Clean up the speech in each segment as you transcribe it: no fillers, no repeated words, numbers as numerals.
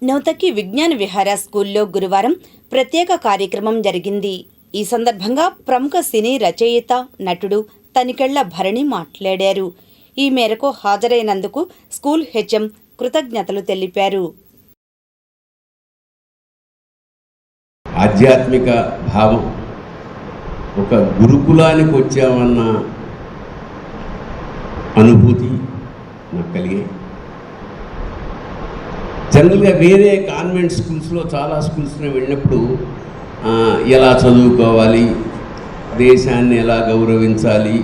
నౌతకి విజ్ఞాన విహార స్కూల్లో గురువారం ప్రత్యేక కార్యక్రమం జరిగింది. ఈ సందర్భంగా ప్రముఖ సినీ రచయిత, నటుడు తనికెళ్ల భరణి మాట్లాడారు. ఈ మేరకు హాజరైనందుకు స్కూల్ హెచ్ఎం కృతజ్ఞతలు తెలిపారు. ఆధ్యాత్మిక భావం, ఒక గురుకులానికి వచ్చామన్న అనుభూతి నాకు కలిగే. జనరల్గా వేరే కాన్వెంట్ స్కూల్స్లో, చాలా స్కూల్స్లో వెళ్ళినప్పుడు ఎలా చదువుకోవాలి, దేశాన్ని ఎలా గౌరవించాలి,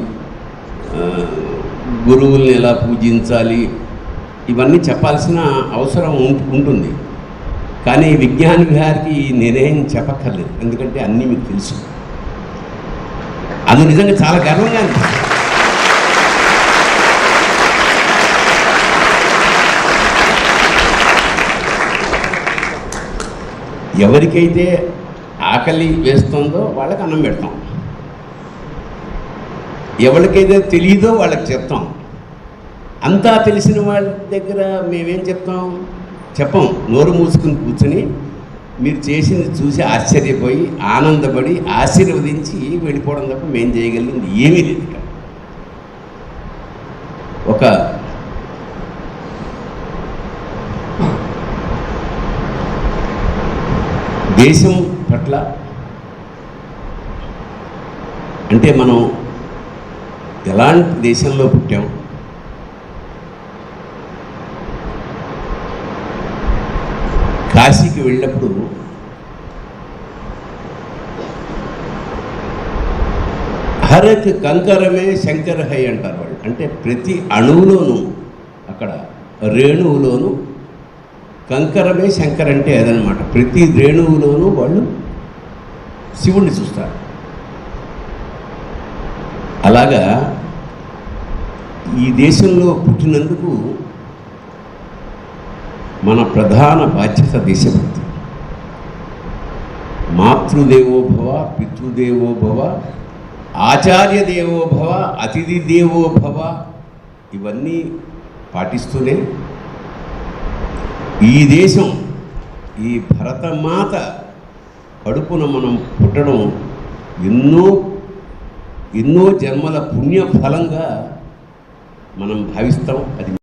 గురువుల్ని ఎలా పూజించాలి, ఇవన్నీ చెప్పాల్సిన అవసరం ఉంటుంది. కానీ విజ్ఞాన విహార్కి నేనేం చెప్పక్కర్లేదు, ఎందుకంటే అన్నీ మీకు తెలుసు. అది నిజంగా చాలా గర్వంగా అనిపిస్తుంది. ఎవరికైతే ఆకలి వేస్తుందో వాళ్ళకి అన్నం పెడతాం, ఎవరికైతే తెలియదో వాళ్ళకి చెప్తాం. అంతా తెలిసిన వాళ్ళ దగ్గర మేమేం చెప్పం. నోరు మూసుకుని కూర్చుని మీరు చేసింది చూసి ఆశ్చర్యపోయి, ఆనందపడి, ఆశీర్వదించి వెళ్ళిపోవడం తప్ప మేము చేయగలిగింది ఏమీ లేదు. ఇక్కడ ఒక దేశం పట్ల, అంటే మనం ఎలాంటి దేశంలో పుట్టాం, కాశీకి వెళ్ళినప్పుడు హరక్ కంకరమే శంకర హై అంటారు వాళ్ళు. అంటే ప్రతి అణువులోనూ, అక్కడ రేణువులోనూ కంకరమే శంకర్ అంటే అదనమాట. ప్రతి రేణువులోనూ వాళ్ళు శివుణ్ణి చూస్తారు. అలాగా ఈ దేశంలో పుట్టినందుకు మన ప్రధాన బాధ్యత దేశభక్తి. మాతృదేవోభవ, పితృదేవోభవ, ఆచార్య దేవోభవ, అతిథి దేవోభవ, ఇవన్నీ పాటిస్తూనే ఈ దేశం, ఈ భరతమాత కడుపున మనం పుట్టడం ఎన్నో జన్మల పుణ్య ఫలంగా మనం భావిస్తాం. అది